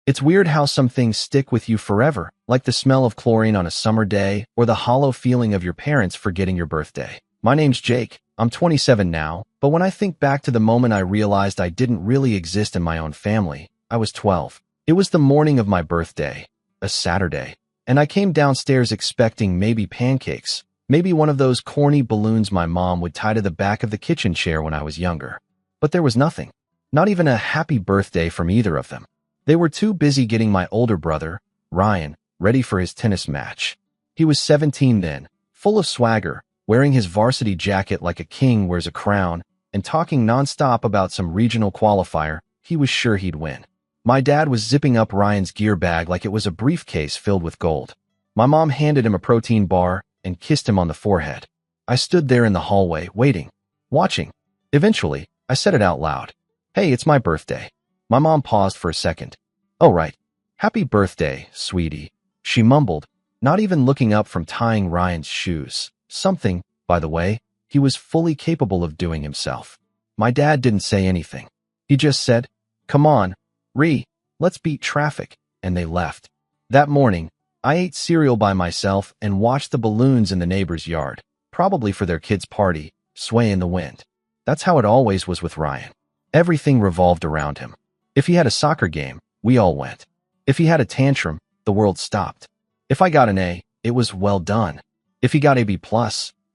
It's weird how some things stick with you forever, like the smell of chlorine on a summer day or the hollow feeling of your parents forgetting your birthday. My name's Jake. I'm 27 now, but when I think back to the moment I realized I didn't really exist in my own family, I was 12. It was the morning of my birthday, a Saturday, and I came downstairs expecting maybe pancakes, maybe one of those corny balloons my mom would tie to the back of the kitchen chair when I was younger. But there was nothing. Not even a happy birthday from either of them. They were too busy getting my older brother, Ryan, ready for his tennis match. He was 17 then, full of swagger, wearing his varsity jacket like a king wears a crown, and talking nonstop about some regional qualifier he was sure he'd win. My dad was zipping up Ryan's gear bag like it was a briefcase filled with gold. My mom handed him a protein bar and kissed him on the forehead. I stood there in the hallway, waiting, watching. Eventually, I said it out loud. "Hey, it's my birthday." My mom paused for a second. "Oh, right. Happy birthday, sweetie," she mumbled, not even looking up from tying Ryan's shoes. Something, by the way, he was fully capable of doing himself. My dad didn't say anything. He just said, "Come on, let's beat traffic," and they left. That morning, I ate cereal by myself and watched the balloons in the neighbor's yard, probably for their kid's party, sway in the wind. That's how it always was with Ryan. Everything revolved around him. If he had a soccer game, we all went. If he had a tantrum, the world stopped. If I got an A, it was well done. If he got a B+,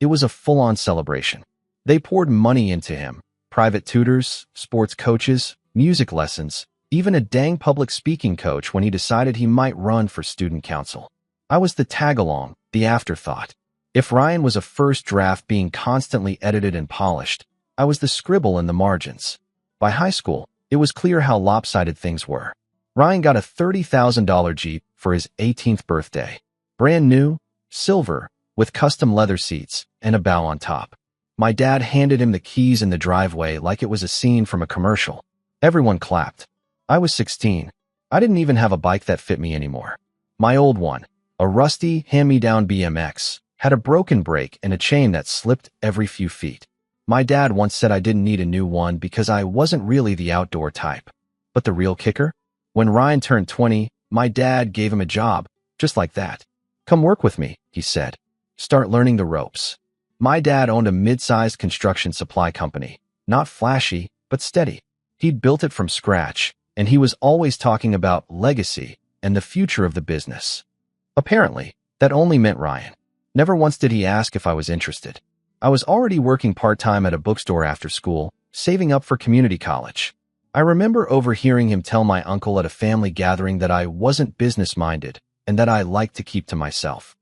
it was a full-on celebration. They poured money into him, private tutors, sports coaches, music lessons, even a dang public speaking coach when he decided he might run for student council. I was the tag-along, the afterthought. If Ryan was a first draft being constantly edited and polished, I was the scribble in the margins. By high school, it was clear how lopsided things were. Ryan got a $30,000 Jeep for his 18th birthday. Brand new, silver, with custom leather seats and a bow on top. My dad handed him the keys in the driveway like it was a scene from a commercial. Everyone clapped. I was 16. I didn't even have a bike that fit me anymore. My old one, a rusty, hand-me-down BMX, had a broken brake and a chain that slipped every few feet. My dad once said I didn't need a new one because I wasn't really the outdoor type. But the real kicker? When Ryan turned 20, my dad gave him a job, just like that. "Come work with me," he said. "Start learning the ropes." My dad owned a mid-sized construction supply company. Not flashy, but steady. He'd built it from scratch, and he was always talking about legacy and the future of the business. Apparently, that only meant Ryan. Never once did he ask if I was interested. I was already working part-time at a bookstore after school, saving up for community college. I remember overhearing him tell my uncle at a family gathering that I wasn't business-minded and that I liked to keep to myself.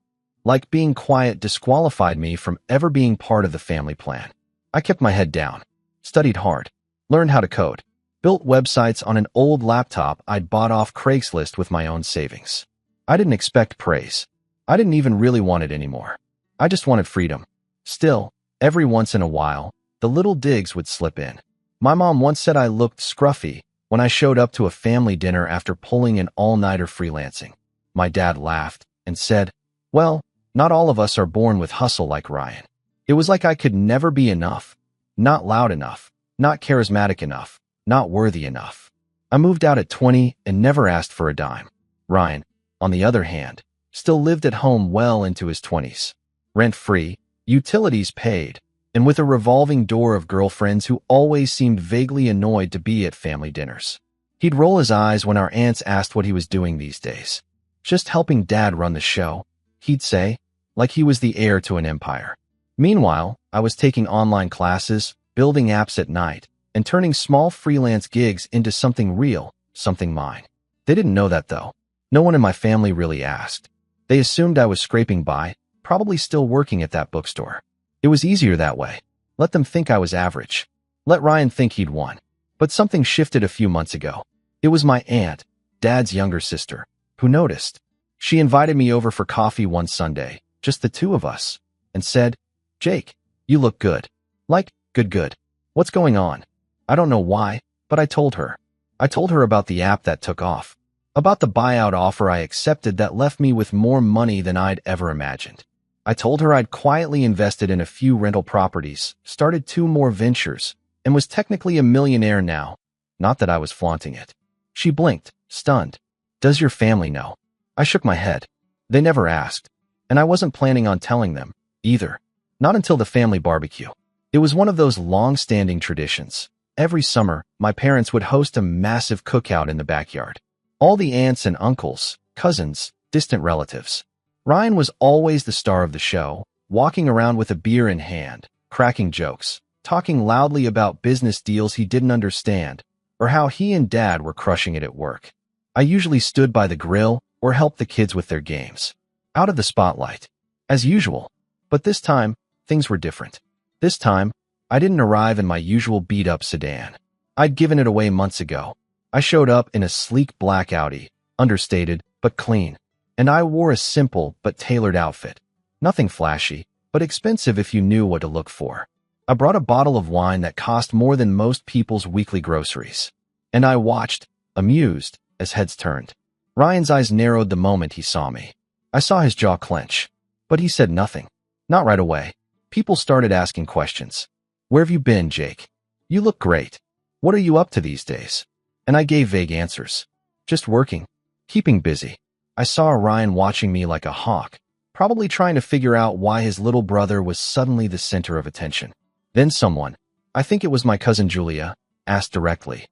Like being quiet disqualified me from ever being part of the family plan. I kept my head down, studied hard, learned how to code, built websites on an old laptop I'd bought off Craigslist with my own savings. I didn't expect praise. I didn't even really want it anymore. I just wanted freedom. Still, every once in a while, the little digs would slip in. My mom once said I looked scruffy when I showed up to a family dinner after pulling an all-nighter freelancing. My dad laughed and said, "Well, not all of us are born with hustle like Ryan." It was like I could never be enough. Not loud enough, not charismatic enough, not worthy enough. I moved out at 20 and never asked for a dime. Ryan, on the other hand, still lived at home well into his 20s. Rent-free, utilities paid, and with a revolving door of girlfriends who always seemed vaguely annoyed to be at family dinners. He'd roll his eyes when our aunts asked what he was doing these days. "Just helping Dad run the show," he'd say, like he was the heir to an empire. Meanwhile, I was taking online classes, building apps at night, and turning small freelance gigs into something real, something mine. They didn't know that, though. No one in my family really asked. They assumed I was scraping by, probably still working at that bookstore. It was easier that way. Let them think I was average. Let Ryan think he'd won. But something shifted a few months ago. It was my aunt, Dad's younger sister, who noticed. She invited me over for coffee one Sunday, just the two of us, and said, "Jake, you look good." Like, good. What's going on? I don't know why, but I told her. I told her about the app that took off. About the buyout offer I accepted that left me with more money than I'd ever imagined. I told her I'd quietly invested in a few rental properties, started 2 more ventures, and was technically a millionaire now. Not that I was flaunting it. She blinked, stunned. Does your family know? I shook my head. They never asked. And I wasn't planning on telling them, either. Not until the family barbecue. It was one of those long-standing traditions. Every summer, my parents would host a massive cookout in the backyard. All the aunts and uncles, cousins, distant relatives. Ryan was always the star of the show, walking around with a beer in hand, cracking jokes, talking loudly about business deals he didn't understand, or how he and Dad were crushing it at work. I usually stood by the grill or helped the kids with their games. Out of the spotlight. As usual. But this time, things were different. This time, I didn't arrive in my usual beat-up sedan. I'd given it away months ago. I showed up in a sleek black Audi, understated but clean, and I wore a simple but tailored outfit. Nothing flashy, but expensive if you knew what to look for. I brought a bottle of wine that cost more than most people's weekly groceries. And I watched, amused, as heads turned. Ryan's eyes narrowed the moment he saw me. I saw his jaw clench. But he said nothing. Not right away. People started asking questions. Where have you been, Jake? You look great. What are you up to these days? And I gave vague answers. Just working. Keeping busy. I saw Ryan watching me like a hawk, probably trying to figure out why his little brother was suddenly the center of attention. Then someone, I think it was my cousin Julia, asked directly.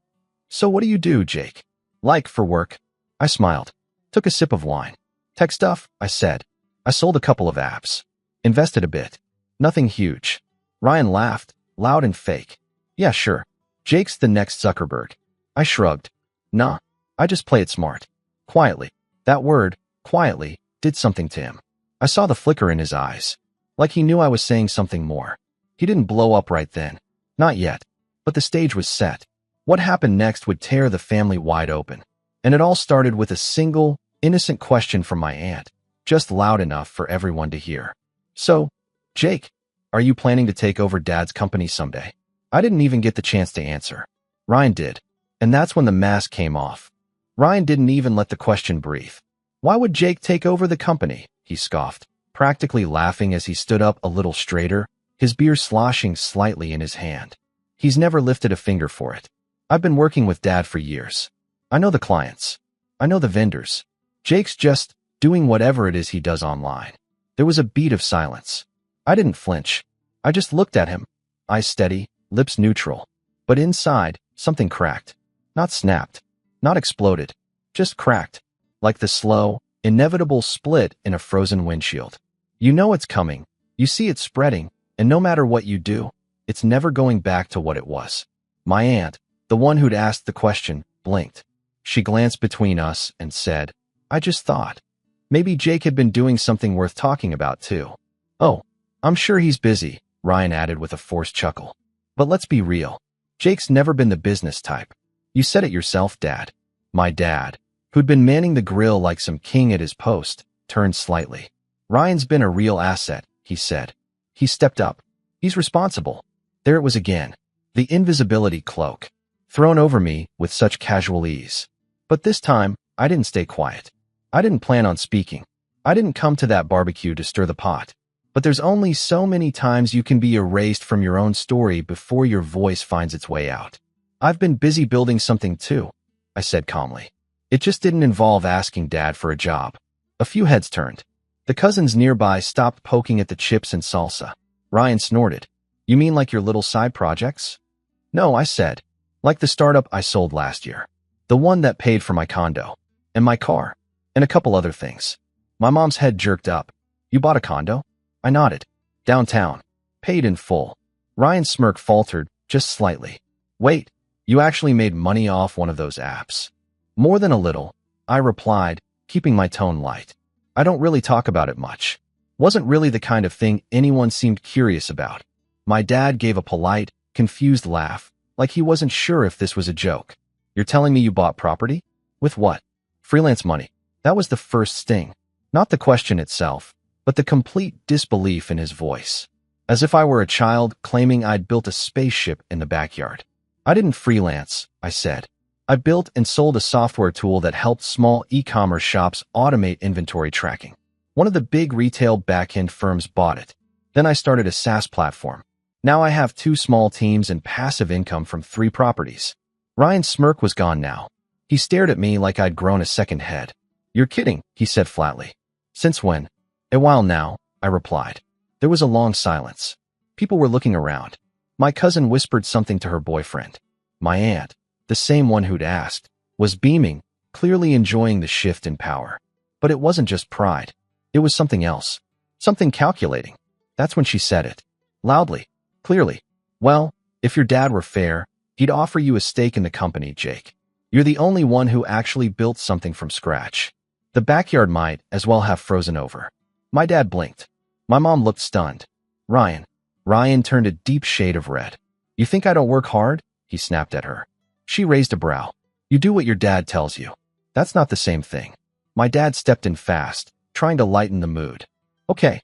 So what do you do, Jake? Like for work? I smiled. Took a sip of wine. Tech stuff, I said. I sold a couple of apps. Invested a bit. Nothing huge. Ryan laughed, loud and fake. Yeah, sure. Jake's the next Zuckerberg. I shrugged. Nah, I just play it smart. Quietly. That word, quietly, did something to him. I saw the flicker in his eyes. Like he knew I was saying something more. He didn't blow up right then. Not yet. But the stage was set. What happened next would tear the family wide open. And it all started with a single, innocent question from my aunt, just loud enough for everyone to hear. So, Jake, are you planning to take over Dad's company someday? I didn't even get the chance to answer. Ryan did. And that's when the mask came off. Ryan didn't even let the question breathe. Why would Jake take over the company? He scoffed, practically laughing as he stood up a little straighter, his beer sloshing slightly in his hand. He's never lifted a finger for it. I've been working with Dad for years. I know the clients. I know the vendors. Jake's just doing whatever it is he does online. There was a beat of silence. I didn't flinch. I just looked at him, eyes steady, lips neutral. But inside, something cracked. Not snapped. Not exploded. Just cracked. Like the slow, inevitable split in a frozen windshield. You know it's coming. You see it spreading. And no matter what you do, it's never going back to what it was. My aunt, the one who'd asked the question, blinked. She glanced between us and said, I just thought. Maybe Jake had been doing something worth talking about too. Oh, I'm sure he's busy, Ryan added with a forced chuckle. But let's be real. Jake's never been the business type. You said it yourself, Dad. My dad, who'd been manning the grill like some king at his post, turned slightly. Ryan's been a real asset, he said. He stepped up. He's responsible. There it was again. The invisibility cloak. Thrown over me with such casual ease. But this time, I didn't stay quiet. I didn't plan on speaking. I didn't come to that barbecue to stir the pot. But there's only so many times you can be erased from your own story before your voice finds its way out. I've been busy building something too, I said calmly. It just didn't involve asking Dad for a job. A few heads turned. The cousins nearby stopped poking at the chips and salsa. Ryan snorted. You mean like your little side projects? No, I said. Like the startup I sold last year. The one that paid for my condo. And my car. And a couple other things. My mom's head jerked up. You bought a condo? I nodded. Downtown. Paid in full. Ryan's smirk faltered, just slightly. Wait, you actually made money off one of those apps? More than a little, I replied, keeping my tone light. I don't really talk about it much. Wasn't really the kind of thing anyone seemed curious about. My dad gave a polite, confused laugh, like he wasn't sure if this was a joke. You're telling me you bought property? With what? Freelance money. That was the first sting. Not the question itself, but the complete disbelief in his voice. As if I were a child claiming I'd built a spaceship in the backyard. I didn't freelance, I said. I built and sold a software tool that helped small e-commerce shops automate inventory tracking. One of the big retail back-end firms bought it. Then I started a SaaS platform. Now I have 2 small teams and passive income from 3 properties. Ryan's smirk was gone now. He stared at me like I'd grown a second head. You're kidding, he said flatly. Since when? A while now, I replied. There was a long silence. People were looking around. My cousin whispered something to her boyfriend. My aunt, the same one who'd asked, was beaming, clearly enjoying the shift in power. But it wasn't just pride. It was something else. Something calculating. That's when she said it. Loudly. Clearly. Well, if your dad were fair, he'd offer you a stake in the company, Jake. You're the only one who actually built something from scratch. The backyard might as well have frozen over. My dad blinked. My mom looked stunned. Ryan. Ryan turned a deep shade of red. You think I don't work hard? He snapped at her. She raised a brow. You do what your dad tells you. That's not the same thing. My dad stepped in fast, trying to lighten the mood. Okay,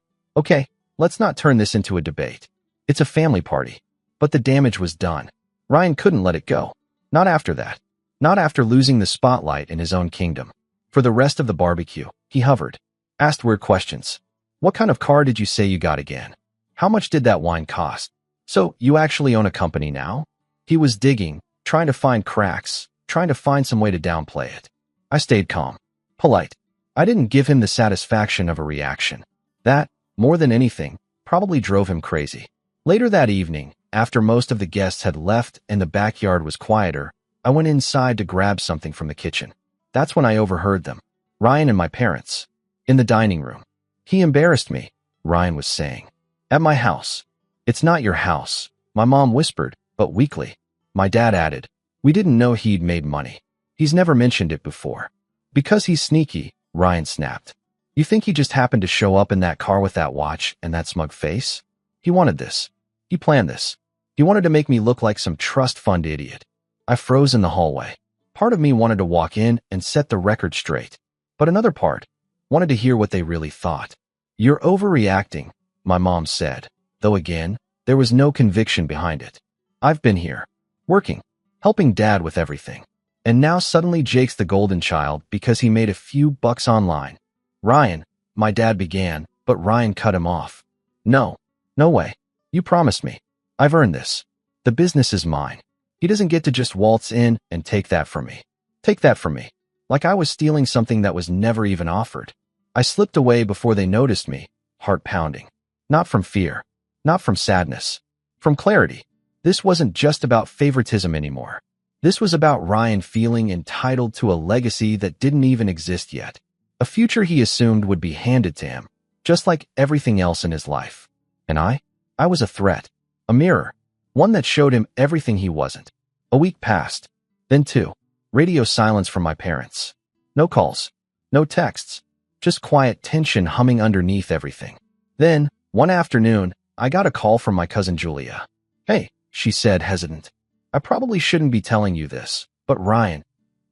let's not turn this into a debate. It's a family party. But the damage was done. Ryan couldn't let it go. Not after that. Not after losing the spotlight in his own kingdom. For the rest of the barbecue, he hovered. Asked weird questions. What kind of car did you say you got again? How much did that wine cost? So, you actually own a company now? He was digging, trying to find cracks, trying to find some way to downplay it. I stayed calm. Polite. I didn't give him the satisfaction of a reaction. That, more than anything, probably drove him crazy. Later that evening, after most of the guests had left and the backyard was quieter, I went inside to grab something from the kitchen. That's when I overheard them. Ryan and my parents. In the dining room. He embarrassed me, Ryan was saying. At my house. It's not your house, my mom whispered, but weakly. My dad added, we didn't know he'd made money. He's never mentioned it before. Because he's sneaky, Ryan snapped. You think he just happened to show up in that car with that watch and that smug face? He wanted this. He planned this. He wanted to make me look like some trust fund idiot. I froze in the hallway. Part of me wanted to walk in and set the record straight. But another part wanted to hear what they really thought. You're overreacting, my mom said, though again, there was no conviction behind it. I've been here, working, helping dad with everything. And now suddenly Jake's the golden child because he made a few bucks online. Ryan, my dad began, but Ryan cut him off. No way. You promised me. I've earned this. The business is mine. He doesn't get to just waltz in and take that from me. Take that from me. Like I was stealing something that was never even offered. I slipped away before they noticed me, heart pounding. Not from fear. Not from sadness. From clarity. This wasn't just about favoritism anymore. This was about Ryan feeling entitled to a legacy that didn't even exist yet. A future he assumed would be handed to him, just like everything else in his life. And I was a threat. A mirror. One that showed him everything he wasn't. A week passed. Then two. Radio silence from my parents. No calls. No texts. Just quiet tension humming underneath everything. Then, one afternoon, I got a call from my cousin Julia. Hey, she said, hesitant. I probably shouldn't be telling you this, but Ryan,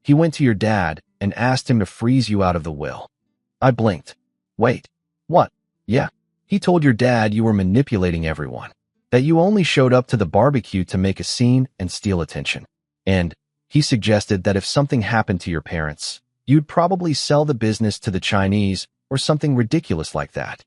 he went to your dad and asked him to freeze you out of the will. I blinked. Wait. What? Yeah. He told your dad you were manipulating everyone. That you only showed up to the barbecue to make a scene and steal attention. And he suggested that if something happened to your parents, you'd probably sell the business to the Chinese or something ridiculous like that.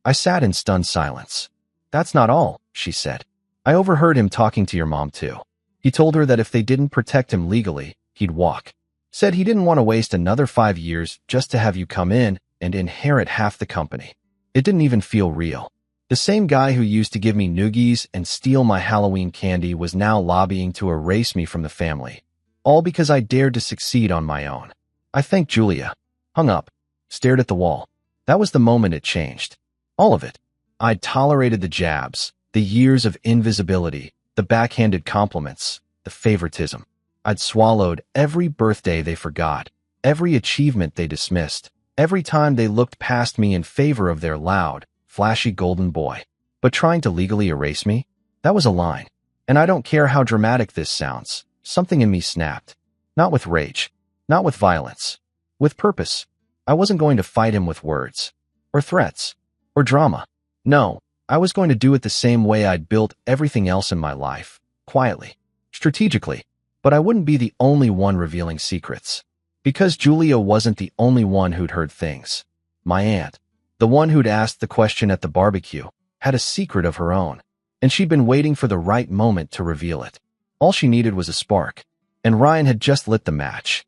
I sat in stunned silence. That's not all, she said. I overheard him talking to your mom too. He told her that if they didn't protect him legally, he'd walk. Said he didn't want to waste another 5 years just to have you come in and inherit half the company. It didn't even feel real. The same guy who used to give me noogies and steal my Halloween candy was now lobbying to erase me from the family. All because I dared to succeed on my own. I thanked Julia. Hung up. Stared at the wall. That was the moment it changed. All of it. I'd tolerated the jabs, the years of invisibility, the backhanded compliments, the favoritism. I'd swallowed every birthday they forgot, every achievement they dismissed, every time they looked past me in favor of their loud, flashy golden boy. But trying to legally erase me? That was a line. And I don't care how dramatic this sounds. Something in me snapped. Not with rage. Not with violence. With purpose. I wasn't going to fight him with words. Or threats. Or drama. No, I was going to do it the same way I'd built everything else in my life. Quietly. Strategically. But I wouldn't be the only one revealing secrets. Because Julia wasn't the only one who'd heard things. My aunt, the one who'd asked the question at the barbecue, had a secret of her own. And she'd been waiting for the right moment to reveal it. All she needed was a spark. And Ryan had just lit the match.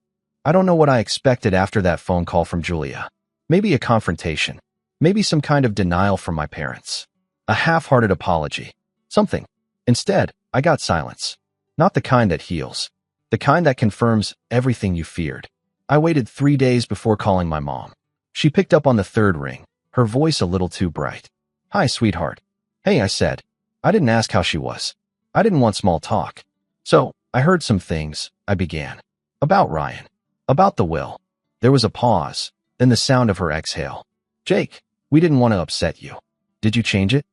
I don't know what I expected after that phone call from Julia. Maybe a confrontation. Maybe some kind of denial from my parents. A half-hearted apology. Something. Instead, I got silence. Not the kind that heals. The kind that confirms everything you feared. I waited 3 days before calling my mom. She picked up on the third ring, her voice a little too bright. "Hi, sweetheart." "Hey," I said. I didn't ask how she was. I didn't want small talk. "So, I heard some things," I began. "About Ryan. About the will." There was a pause, then the sound of her exhale. "Jake, we didn't want to upset you. Did you change it?"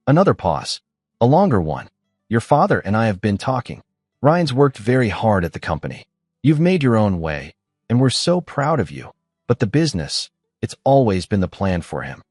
Another pause. A longer one. "Your father and I have been talking. Ryan's worked very hard at the company. You've made your own way, and we're so proud of you. But the business, it's always been the plan for him."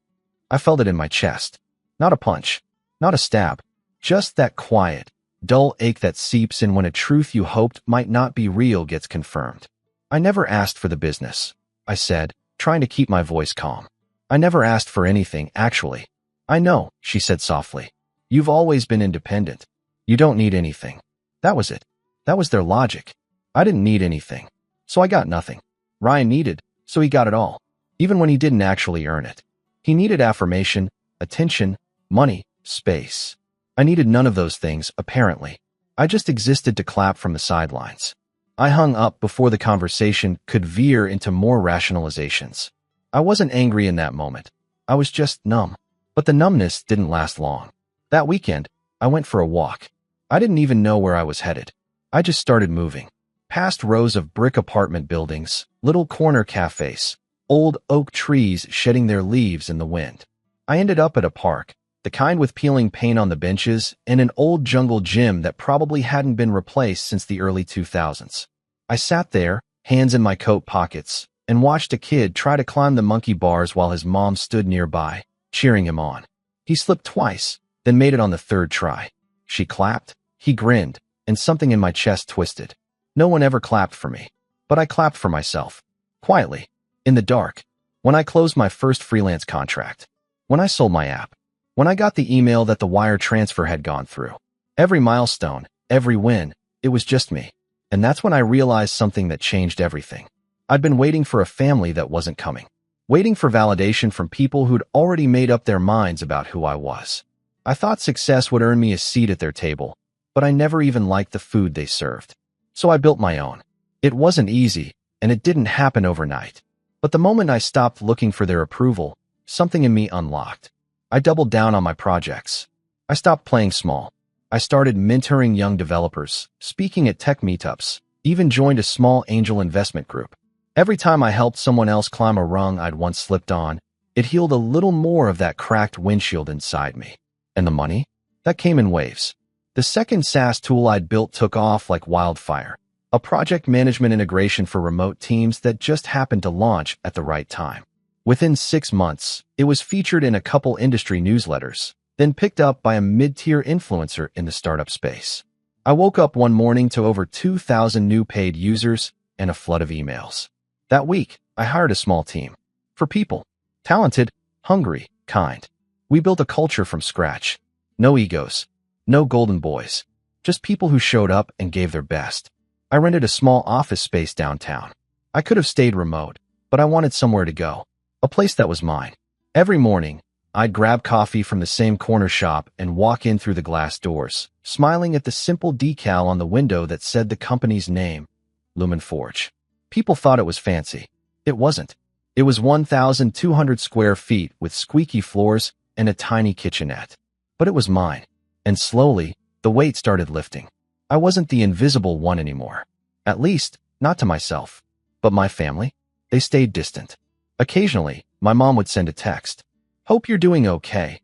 I felt it in my chest. Not a punch. Not a stab. Just that quiet, dull ache that seeps in when a truth you hoped might not be real gets confirmed. "I never asked for the business," I said, trying to keep my voice calm. "I never asked for anything, actually." "I know," she said softly. "You've always been independent. You don't need anything." That was it. That was their logic. I didn't need anything, so I got nothing. Ryan needed, so he got it all, even when he didn't actually earn it. He needed affirmation, attention, money, space. I needed none of those things, apparently. I just existed to clap from the sidelines. I hung up before the conversation could veer into more rationalizations. I wasn't angry in that moment. I was just numb. But the numbness didn't last long. That weekend, I went for a walk. I didn't even know where I was headed. I just started moving. Past rows of brick apartment buildings, little corner cafes, old oak trees shedding their leaves in the wind. I ended up at a park, the kind with peeling paint on the benches, and an old jungle gym that probably hadn't been replaced since the early 2000s. I sat there, hands in my coat pockets, and watched a kid try to climb the monkey bars while his mom stood nearby, cheering him on. He slipped twice, then made it on the third try. She clapped, he grinned, and something in my chest twisted. No one ever clapped for me, but I clapped for myself. Quietly, in the dark, when I closed my first freelance contract, when I sold my app, when I got the email that the wire transfer had gone through. Every milestone, every win, it was just me. And that's when I realized something that changed everything. I'd been waiting for a family that wasn't coming. Waiting for validation from people who'd already made up their minds about who I was. I thought success would earn me a seat at their table, but I never even liked the food they served. So I built my own. It wasn't easy, and it didn't happen overnight. But the moment I stopped looking for their approval, something in me unlocked. I doubled down on my projects. I stopped playing small. I started mentoring young developers, speaking at tech meetups, even joined a small angel investment group. Every time I helped someone else climb a rung I'd once slipped on, it healed a little more of that cracked windshield inside me. And the money? That came in waves. The second SaaS tool I'd built took off like wildfire. A project management integration for remote teams that just happened to launch at the right time. Within 6 months, it was featured in a couple industry newsletters, then picked up by a mid-tier influencer in the startup space. I woke up one morning to over 2,000 new paid users and a flood of emails. That week, I hired a small team. 4 people. Talented, hungry, kind. We built a culture from scratch. No egos. No golden boys. Just people who showed up and gave their best. I rented a small office space downtown. I could have stayed remote, but I wanted somewhere to go. A place that was mine. Every morning, I'd grab coffee from the same corner shop and walk in through the glass doors, smiling at the simple decal on the window that said the company's name, Lumen Forge. People thought it was fancy. It wasn't. It was 1,200 square feet with squeaky floors and a tiny kitchenette. But it was mine. And slowly, the weight started lifting. I wasn't the invisible one anymore. At least, not to myself. But my family? They stayed distant. Occasionally, my mom would send a text. "Hope you're doing okay."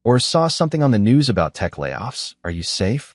Or "Saw something on the news about tech layoffs. Are you safe?"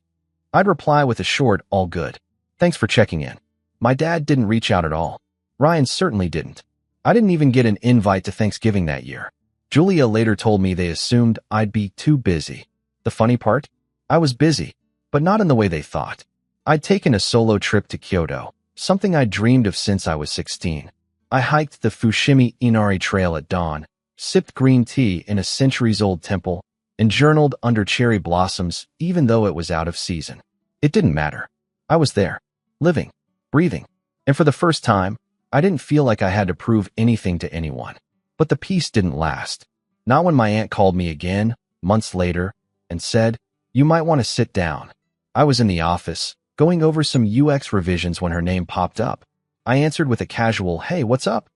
I'd reply with a short, "All good. Thanks for checking in." My dad didn't reach out at all. Ryan certainly didn't. I didn't even get an invite to Thanksgiving that year. Julia later told me they assumed I'd be too busy. The funny part? I was busy, but not in the way they thought. I'd taken a solo trip to Kyoto, something I'd dreamed of since I was 16. I hiked the Fushimi Inari Trail at dawn, sipped green tea in a centuries-old temple, and journaled under cherry blossoms even though it was out of season. It didn't matter. I was there, living, breathing, and for the first time, I didn't feel like I had to prove anything to anyone. But the peace didn't last. Not when my aunt called me again, months later, and said, "You might want to sit down." I was in the office, going over some UX revisions when her name popped up. I answered with a casual, "Hey, what's up?"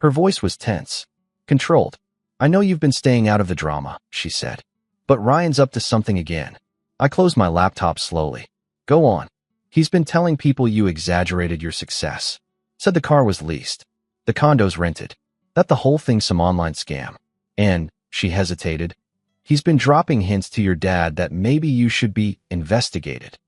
Her voice was tense, controlled. "I know you've been staying out of the drama," she said. "But Ryan's up to something again." I closed my laptop slowly. "Go on." "He's been telling people you exaggerated your success. Said the car was leased. The condo's rented. That the whole thing's some online scam. And," she hesitated, "he's been dropping hints to your dad that maybe you should be investigated."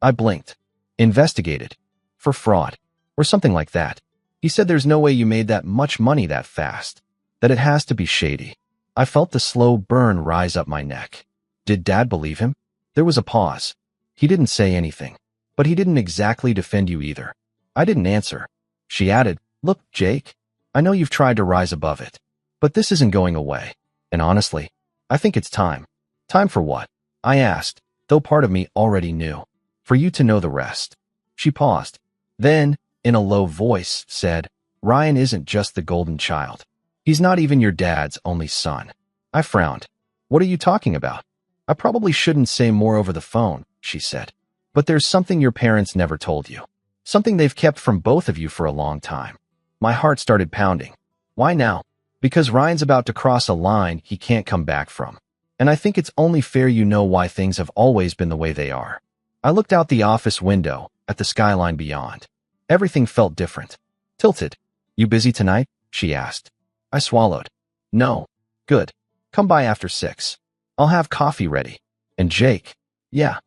I blinked. Investigated? For fraud? Or something like that. He said there's no way you made that much money that fast. That it has to be shady. I felt the slow burn rise up my neck. Did Dad believe him? There was a pause. He didn't say anything. But he didn't exactly defend you either. I didn't answer. She added, "Look, Jake, I know you've tried to rise above it. But this isn't going away. And honestly, I think it's time." "Time for what?" I asked, though part of me already knew. "For you to know the rest." She paused. Then, in a low voice, said, "Ryan isn't just the golden child. He's not even your dad's only son." I frowned. "What are you talking about?" "I probably shouldn't say more over the phone," she said. "But there's something your parents never told you. Something they've kept from both of you for a long time." My heart started pounding. "Why now?" "Because Ryan's about to cross a line he can't come back from. And I think it's only fair you know why things have always been the way they are." I looked out the office window, at the skyline beyond. Everything felt different. Tilted. "You busy tonight?" she asked. I swallowed. "No." "Good. Come by after 6. I'll have coffee ready." "And Jake?" "Yeah.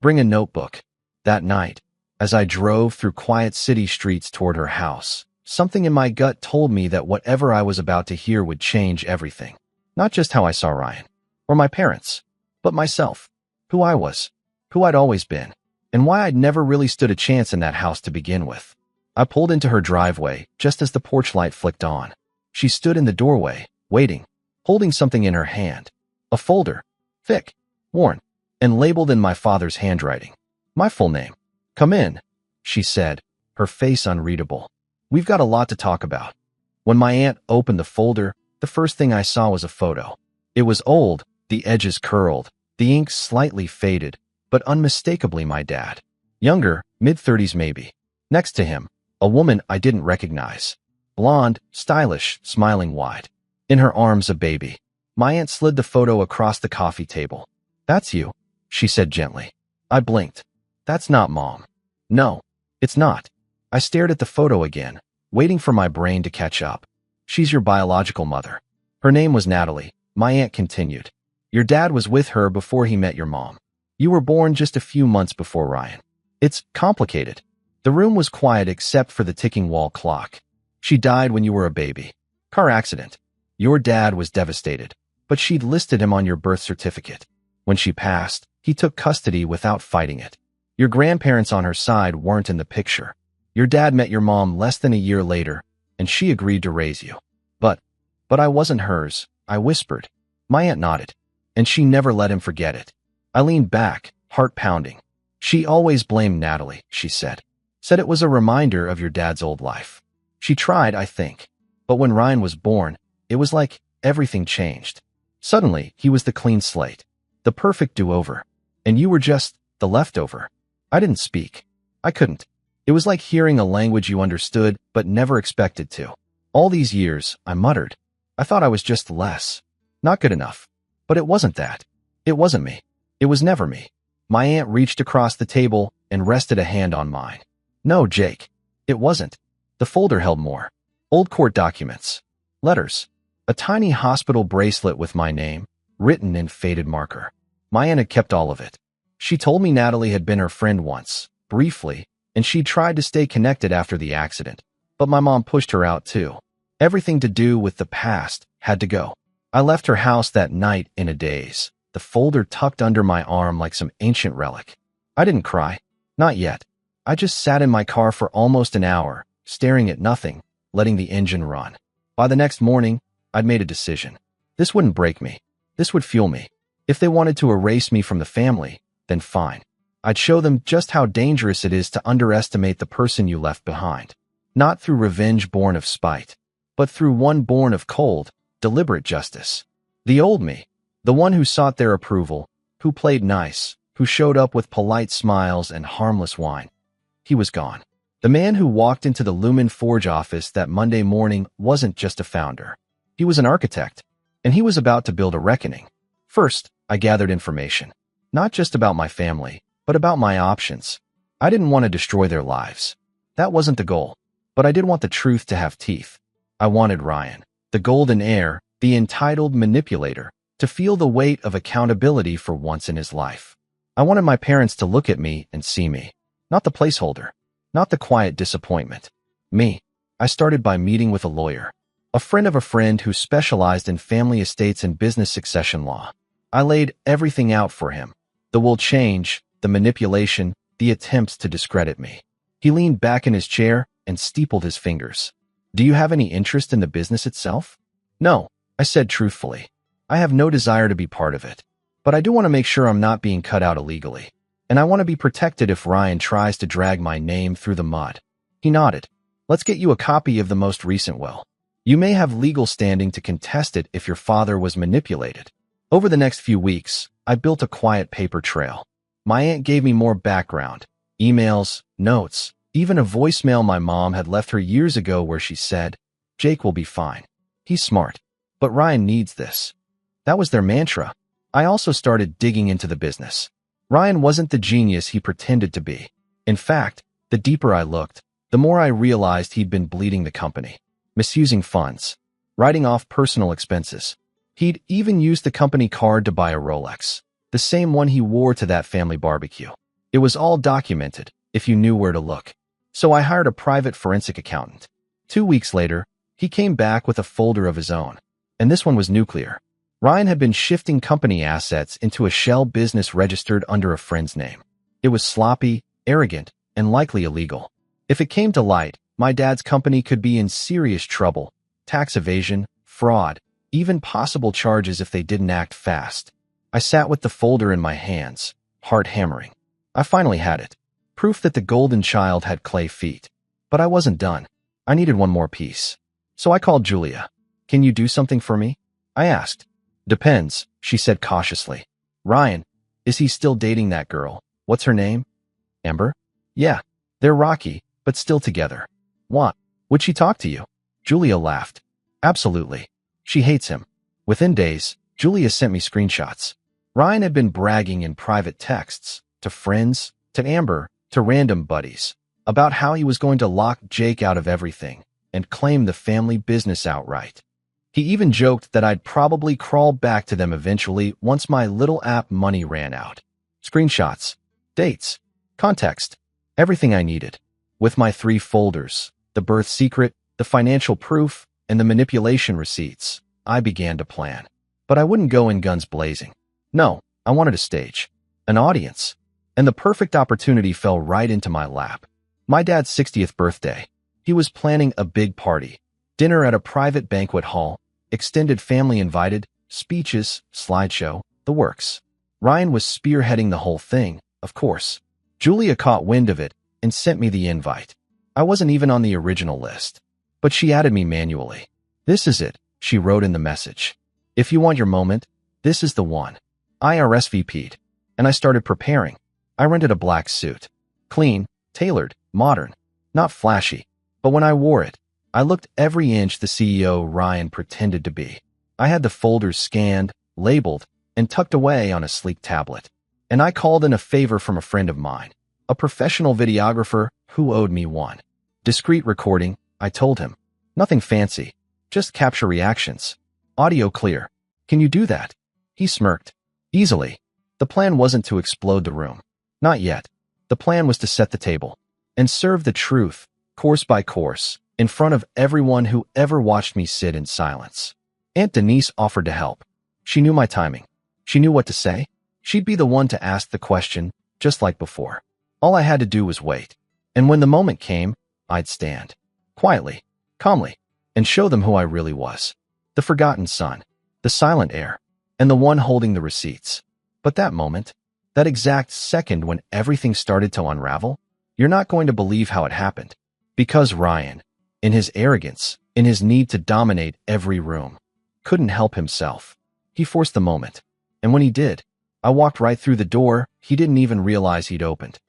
Bring a notebook." That night, as I drove through quiet city streets toward her house, something in my gut told me that whatever I was about to hear would change everything. Not just how I saw Ryan, or my parents, but myself, who I was, who I'd always been, and why I'd never really stood a chance in that house to begin with. I pulled into her driveway just as the porch light flicked on. She stood in the doorway, waiting, holding something in her hand. A folder, thick, worn, and labeled in my father's handwriting. My full name. "Come in," she said, her face unreadable. "We've got a lot to talk about." When my aunt opened the folder, the first thing I saw was a photo. It was old, the edges curled, the ink slightly faded, but unmistakably my dad. Younger, mid-30s maybe. Next to him, a woman I didn't recognize. Blonde, stylish, smiling wide. In her arms, a baby. My aunt slid the photo across the coffee table. "That's you," she said gently. I blinked. "That's not Mom." "No, it's not." I stared at the photo again, waiting for my brain to catch up. "She's your biological mother." Her name was Natalie, my aunt continued. "Your dad was with her before he met your mom. You were born just a few months before Ryan." "It's complicated." The room was quiet except for the ticking wall clock. "She died when you were a baby. Car accident. Your dad was devastated, but she'd listed him on your birth certificate. When she passed, he took custody without fighting it. Your grandparents on her side weren't in the picture. Your dad met your mom less than a year later, and she agreed to raise you. But I wasn't hers," I whispered. My aunt nodded, and she never let him forget it. I leaned back, heart pounding. "She always blamed Natalie," she said. "Said it was a reminder of your dad's old life. She tried, I think. But when Ryan was born, it was like everything changed. Suddenly, he was the clean slate, the perfect do-over. And you were just the leftover." I didn't speak. I couldn't. It was like hearing a language you understood but never expected to. "All these years," I muttered. "I thought I was just less. Not good enough. But it wasn't that. It wasn't me. It was never me." My aunt reached across the table and rested a hand on mine. "No, Jake. It wasn't." The folder held more. Old court documents. Letters. A tiny hospital bracelet with my name, written in faded marker. My aunt had kept all of it. She told me Natalie had been her friend once, briefly, and she tried to stay connected after the accident. But my mom pushed her out too. Everything to do with the past had to go. I left her house that night in a daze, the folder tucked under my arm like some ancient relic. I didn't cry. Not yet. I just sat in my car for almost an hour, staring at nothing, letting the engine run. By the next morning, I'd made a decision. This wouldn't break me. This would fuel me. If they wanted to erase me from the family, then fine. I'd show them just how dangerous it is to underestimate the person you left behind. not through revenge born of spite, but through one born of cold, deliberate justice. The old me, the one who sought their approval, who played nice, who showed up with polite smiles and harmless wine. He was gone. The man who walked into the Lumen Forge office that Monday morning wasn't just a founder. He was an architect, and he was about to build a reckoning. First, I gathered information, not just about my family, but about my options. I didn't want to destroy their lives. That wasn't the goal, but I did want the truth to have teeth. I wanted Ryan, the golden heir, the entitled manipulator, to feel the weight of accountability for once in his life. I wanted my parents to look at me and see me, not the placeholder, not the quiet disappointment. Me. I started by meeting with a lawyer, a friend of a friend who specialized in family estates and business succession law. I laid everything out for him. The will change, the manipulation, the attempts to discredit me. He leaned back in his chair and steepled his fingers. Do you have any interest in the business itself? No, I said truthfully. I have no desire to be part of it. But I do want to make sure I'm not being cut out illegally. And I want to be protected if Ryan tries to drag my name through the mud. He nodded. Let's get you a copy of the most recent will. You may have legal standing to contest it if your father was manipulated. Over the next few weeks, I built a quiet paper trail. My aunt gave me more background, emails, notes, even a voicemail my mom had left her years ago where she said, "Jake will be fine. He's smart. But Ryan needs this." That was their mantra. I also started digging into the business. Ryan wasn't the genius he pretended to be. In fact, the deeper I looked, the more I realized he'd been bleeding the company, misusing funds, writing off personal expenses. He'd even used the company card to buy a Rolex, the same one he wore to that family barbecue. It was all documented, if you knew where to look. So I hired a private forensic accountant. 2 weeks later, he came back with a folder of his own. And this one was nuclear. Ryan had been shifting company assets into a shell business registered under a friend's name. It was sloppy, arrogant, and likely illegal. If it came to light, my dad's company could be in serious trouble: tax evasion, fraud, even possible charges if they didn't act fast. I sat with the folder in my hands, heart hammering. I finally had it. Proof that the golden child had clay feet. But I wasn't done. I needed one more piece. So I called Julia. "Can you do something for me?" I asked. "Depends," she said cautiously. "Ryan, is he still dating that girl? What's her name?" "Amber?" "Yeah. They're rocky, but still together." "What? Would she talk to you?" Julia laughed. "Absolutely. She hates him." Within days, Julia sent me screenshots. Ryan had been bragging in private texts, to friends, to Amber, to random buddies, about how he was going to lock Jake out of everything and claim the family business outright. He even joked that I'd probably crawl back to them eventually once my little app money ran out. Screenshots, dates, context, everything I needed. With my 3 folders, the birth secret, the financial proof, and the manipulation receipts, I began to plan. But I wouldn't go in guns blazing. No, I wanted a stage, an audience. And the perfect opportunity fell right into my lap. My dad's 60th birthday. He was planning a big party, dinner at a private banquet hall, extended family invited, speeches, slideshow, the works. Ryan was spearheading the whole thing, of course. Julia caught wind of it and sent me the invite. I wasn't even on the original list, but she added me manually. "This is it," she wrote in the message. "If you want your moment, this is the one." I RSVP'd, and I started preparing. I rented a black suit. Clean, tailored, modern, not flashy. But when I wore it, I looked every inch the CEO Ryan pretended to be. I had the folders scanned, labeled, and tucked away on a sleek tablet. And I called in a favor from a friend of mine, a professional videographer who owed me one. Discreet recording, I told him. Nothing fancy, just capture reactions. Audio clear. "Can you do that?" He smirked. "Easily." The plan wasn't to explode the room. Not yet. The plan was to set the table and serve the truth, course by course, in front of everyone who ever watched me sit in silence. Aunt Denise offered to help. She knew my timing. She knew what to say. She'd be the one to ask the question, just like before. All I had to do was wait. And when the moment came, I'd stand, quietly, calmly, and show them who I really was. The forgotten son, the silent heir, and the one holding the receipts. But that moment, that exact second when everything started to unravel, you're not going to believe how it happened. Because Ryan, in his arrogance, in his need to dominate every room, couldn't help himself. He forced the moment. And when he did, I walked right through the door he didn't even realize he'd opened.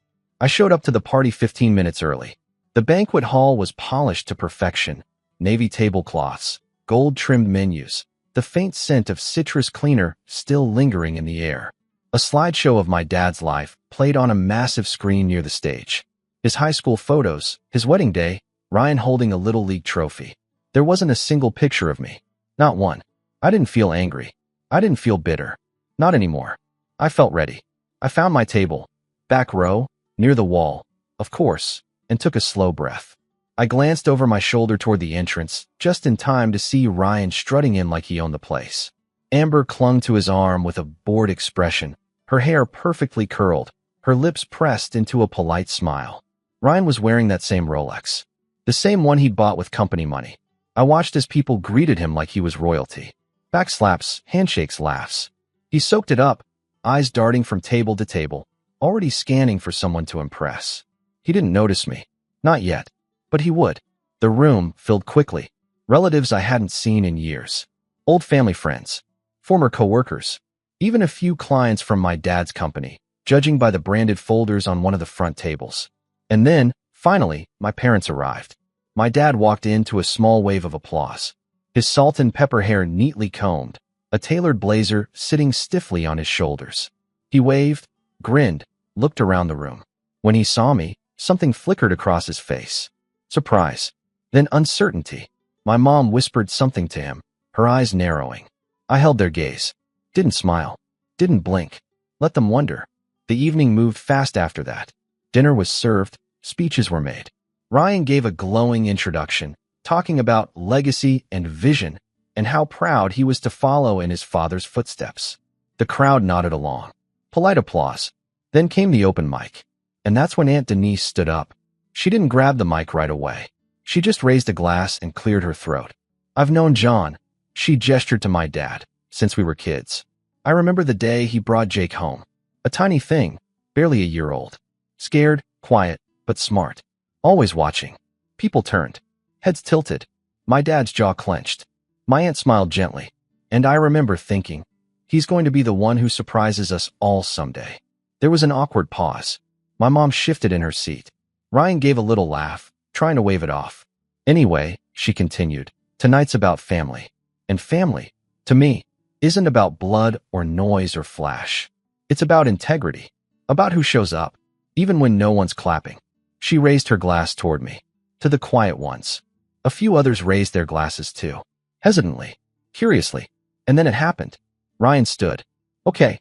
I showed up to the party 15 minutes early. The banquet hall was polished to perfection. Navy tablecloths, gold-trimmed menus, the faint scent of citrus cleaner still lingering in the air. A slideshow of my dad's life played on a massive screen near the stage. His high school photos, his wedding day, Ryan holding a Little League trophy. There wasn't a single picture of me. Not one. I didn't feel angry. I didn't feel bitter. Not anymore. I felt ready. I found my table. Back row, near the wall, of course, and took a slow breath. I glanced over my shoulder toward the entrance, just in time to see Ryan strutting in like he owned the place. Amber clung to his arm with a bored expression, her hair perfectly curled, her lips pressed into a polite smile. Ryan was wearing that same Rolex, the same one he'd bought with company money. I watched as people greeted him like he was royalty. Backslaps, handshakes, laughs. He soaked it up, eyes darting from table to table, already scanning for someone to impress. He didn't notice me. Not yet. But he would. The room filled quickly. Relatives I hadn't seen in years. Old family friends. Former coworkers. Even a few clients from my dad's company, judging by the branded folders on one of the front tables. And then, finally, my parents arrived. My dad walked into a small wave of applause. His salt and pepper hair neatly combed, a tailored blazer sitting stiffly on his shoulders. He waved, grinned, looked around the room. When he saw me, something flickered across his face. Surprise. Then uncertainty. My mom whispered something to him, her eyes narrowing. I held their gaze. Didn't smile. Didn't blink. Let them wonder. The evening moved fast after that. Dinner was served. Speeches were made. Ryan gave a glowing introduction, talking about legacy and vision, and how proud he was to follow in his father's footsteps. The crowd nodded along. Polite applause. Then came the open mic. And that's when Aunt Denise stood up. She didn't grab the mic right away. She just raised a glass and cleared her throat. I've known John, she gestured to my dad, since we were kids. I remember the day he brought Jake home. A tiny thing, barely a year old. Scared, quiet, but smart. Always watching. People turned. Heads tilted. My dad's jaw clenched. My aunt smiled gently. And I remember thinking, he's going to be the one who surprises us all someday. There was an awkward pause. My mom shifted in her seat. Ryan gave a little laugh, trying to wave it off. Anyway, she continued, tonight's about family. And family, to me, isn't about blood or noise or flash. It's about integrity. About who shows up, even when no one's clapping. She raised her glass toward me. To the quiet ones. A few others raised their glasses too. Hesitantly. Curiously. And then it happened. Ryan stood. Okay,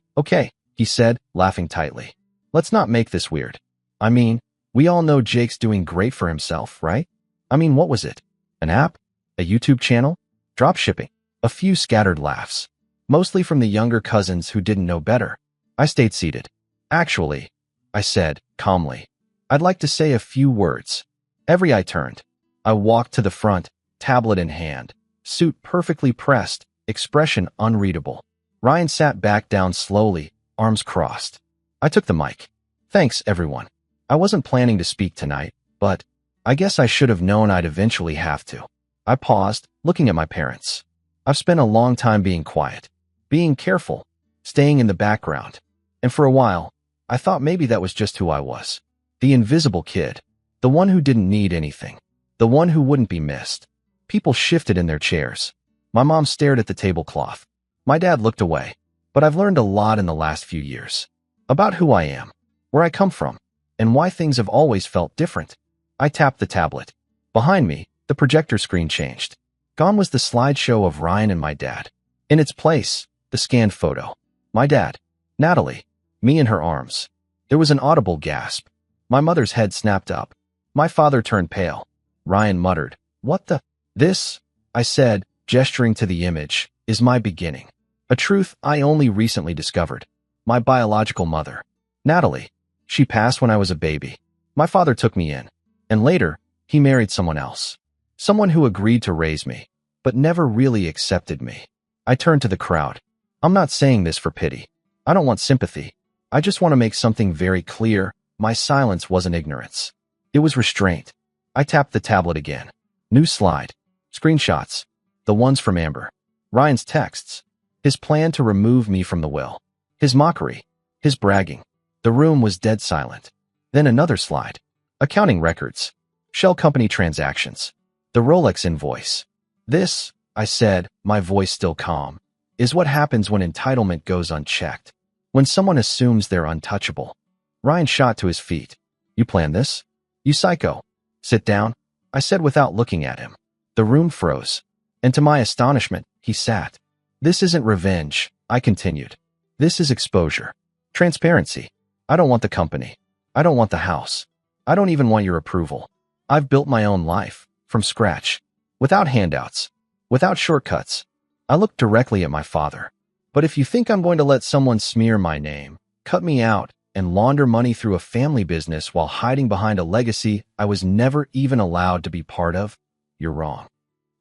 he said, laughing tightly. Let's not make this weird. I mean, we all know Jake's doing great for himself, right? I mean, what was it? An app? A YouTube channel? Dropshipping? A few scattered laughs. Mostly from the younger cousins who didn't know better. I stayed seated. Actually, I said, calmly, I'd like to say a few words. Every eye turned. I walked to the front, tablet in hand, suit perfectly pressed, expression unreadable. Ryan sat back down slowly, arms crossed. I took the mic. Thanks, everyone. I wasn't planning to speak tonight, but I guess I should have known I'd eventually have to. I paused, looking at my parents. I've spent a long time being quiet, being careful, staying in the background. And for a while, I thought maybe that was just who I was. The invisible kid. The one who didn't need anything. The one who wouldn't be missed. People shifted in their chairs. My mom stared at the tablecloth. My dad looked away. But I've learned a lot in the last few years. About who I am, where I come from, and why things have always felt different. I tapped the tablet. Behind me, the projector screen changed. Gone was the slideshow of Ryan and my dad. In its place, the scanned photo. My dad. Natalie. Me in her arms. There was an audible gasp. My mother's head snapped up. My father turned pale. Ryan muttered, "What the?" "This," I said, gesturing to the image, "is my beginning. A truth I only recently discovered. My biological mother. Natalie. She passed when I was a baby. My father took me in. And later, he married someone else. Someone who agreed to raise me, but never really accepted me." I turned to the crowd. I'm not saying this for pity. I don't want sympathy. I just want to make something very clear. My silence wasn't ignorance. It was restraint. I tapped the tablet again. New slide. Screenshots. The ones from Amber. Ryan's texts. His plan to remove me from the will. His mockery. His bragging. The room was dead silent. Then another slide. Accounting records. Shell company transactions. The Rolex invoice. This, I said, my voice still calm, is what happens when entitlement goes unchecked. When someone assumes they're untouchable. Ryan shot to his feet. You planned this? You psycho. Sit down, I said without looking at him. The room froze. And to my astonishment, he sat. This isn't revenge, I continued. This is exposure. Transparency. I don't want the company. I don't want the house. I don't even want your approval. I've built my own life, from scratch. Without handouts. Without shortcuts. I looked directly at my father. But if you think I'm going to let someone smear my name, cut me out, and launder money through a family business while hiding behind a legacy I was never even allowed to be part of, you're wrong.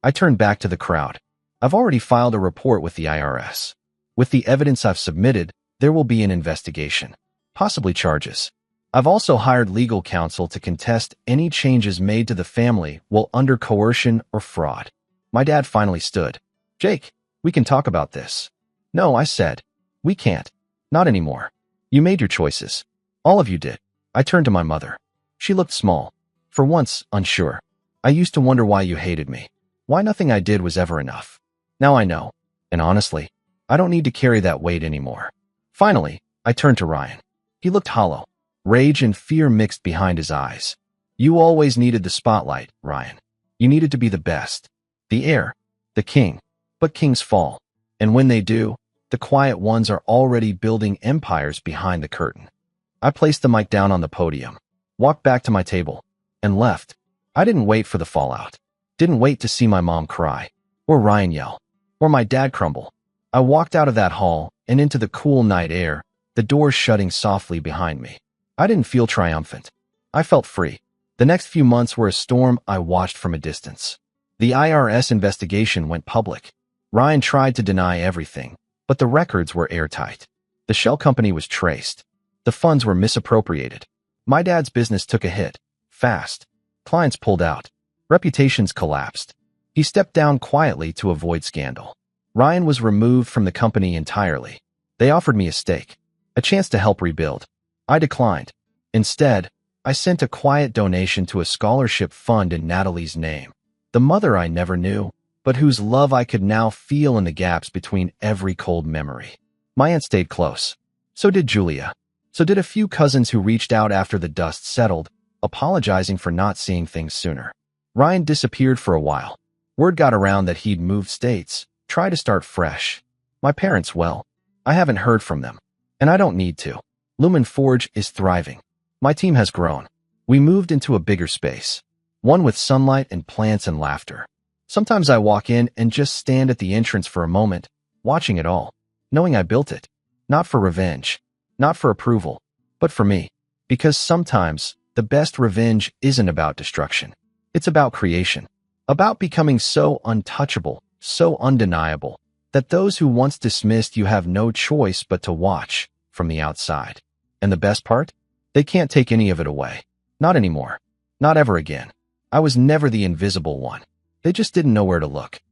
I turned back to the crowd. I've already filed a report with the IRS. With the evidence I've submitted, there will be an investigation. Possibly charges. I've also hired legal counsel to contest any changes made to the family while under coercion or fraud. My dad finally stood. Jake, we can talk about this. No, I said. We can't. Not anymore. You made your choices. All of you did. I turned to my mother. She looked small. For once, unsure. I used to wonder why you hated me. Why nothing I did was ever enough. Now I know. And honestly, I don't need to carry that weight anymore. Finally, I turned to Ryan. He looked hollow. Rage and fear mixed behind his eyes. You always needed the spotlight, Ryan. You needed to be the best. The heir. The king. But kings fall. And when they do, the quiet ones are already building empires behind the curtain. I placed the mic down on the podium, walked back to my table, and left. I didn't wait for the fallout. Didn't wait to see my mom cry, or Ryan yell, or my dad crumble. I walked out of that hall and into the cool night air, the doors shutting softly behind me. I didn't feel triumphant. I felt free. The next few months were a storm I watched from a distance. The IRS investigation went public. Ryan tried to deny everything, but the records were airtight. The shell company was traced. The funds were misappropriated. My dad's business took a hit. Fast. Clients pulled out. Reputations collapsed. He stepped down quietly to avoid scandal. Ryan was removed from the company entirely. They offered me a stake, a chance to help rebuild. I declined. Instead, I sent a quiet donation to a scholarship fund in Natalie's name, the mother I never knew, but whose love I could now feel in the gaps between every cold memory. My aunt stayed close. So did Julia. So did a few cousins who reached out after the dust settled, apologizing for not seeing things sooner. Ryan disappeared for a while. Word got around that he'd moved states, tried to start fresh. My parents, well, I haven't heard from them. And I don't need to. Lumen Forge is thriving. My team has grown. We moved into a bigger space. One with sunlight and plants and laughter. Sometimes I walk in and just stand at the entrance for a moment, watching it all, knowing I built it. Not for revenge, not for approval, but for me. Because sometimes, the best revenge isn't about destruction. It's about creation. About becoming so untouchable, so undeniable, that those who once dismissed you have no choice but to watch from the outside. And the best part? They can't take any of it away. Not anymore. Not ever again. I was never the invisible one. They just didn't know where to look.